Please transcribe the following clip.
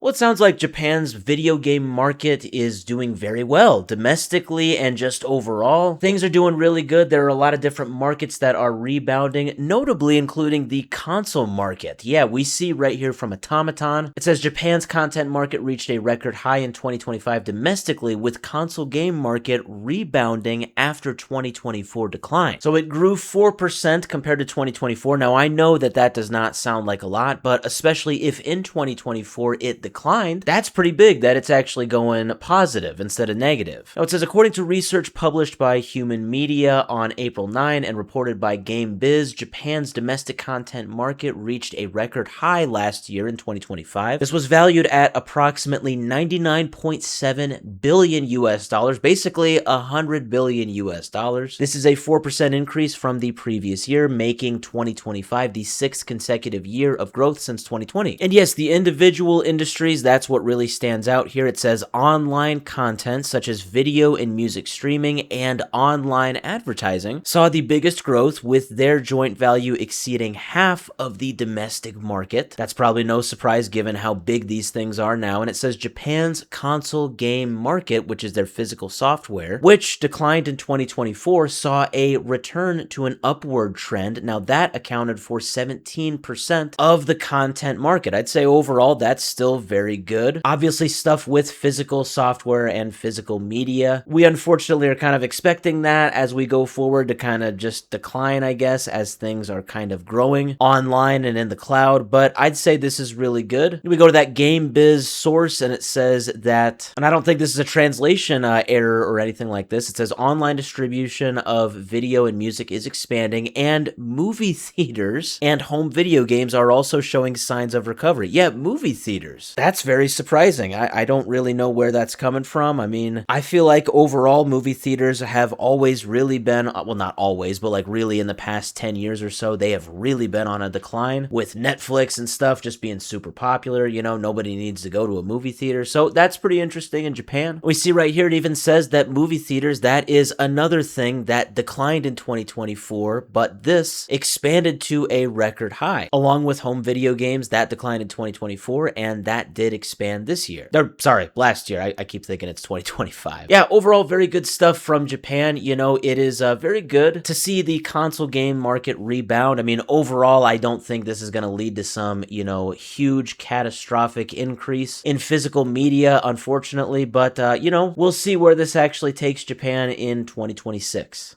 Well, it sounds like Japan's video game market is doing very well domestically and just overall. Things are doing really good. There are a lot of different markets that are rebounding, notably including the console market. Yeah, we see right here from Automaton. It says Japan's content market reached a record high in 2025 domestically, with console game market rebounding after 2024 decline. So it grew 4% compared to 2024. Now, I know that that does not sound like a lot, but especially if in 2024 it declined, that's pretty big that it's actually going positive instead of negative. Now it says, according to research published by Human Media on April 9 and reported by GameBiz, Japan's domestic content market reached a record high last year in 2025. This was valued at approximately 99.7 billion US dollars, basically 100 billion US dollars. This is a 4% increase from the previous year, making 2025 the sixth consecutive year of growth since 2020. And yes, the individual industries, that's what really stands out here. It says online content such as video and music streaming and online advertising saw the biggest growth, with their joint value exceeding half of the domestic market. That's probably no surprise given how big these things are now. And it says Japan's console game market, which is their physical software, which declined in 2024, saw a return to an upward trend. Now that accounted for 17% of the content market. I'd say overall that's still very good. Obviously, stuff with physical software and physical media, we unfortunately are kind of expecting that as we go forward to kind of just decline, I guess, as things are kind of growing online and in the cloud. But I'd say this is really good. We go to that GameBiz source and it says that, and I don't think this is a translation error or anything like this, it says online distribution of video and music is expanding, and movie theaters and home video games are also showing signs of recovery. Yeah, movie theaters. That's very surprising. I don't really know where that's coming from. I mean, I feel like overall movie theaters have always really been, well, not always, but like really in the past 10 years or so, they have really been on a decline, with Netflix and stuff just being super popular. You know, nobody needs to go to a movie theater. So that's pretty interesting in Japan. We see right here, it even says that movie theaters, that is another thing that declined in 2024, but this expanded to a record high. Along with home video games, that declined in 2024, and that did expand this year. Sorry, last year. I keep thinking it's 2025. Yeah, overall, very good stuff from Japan. You know, it is very good to see the console game market rebound. I mean, overall, I don't think this is going to lead to some, you know, huge catastrophic increase in physical media, unfortunately, but, you know, we'll see where this actually takes Japan in 2026.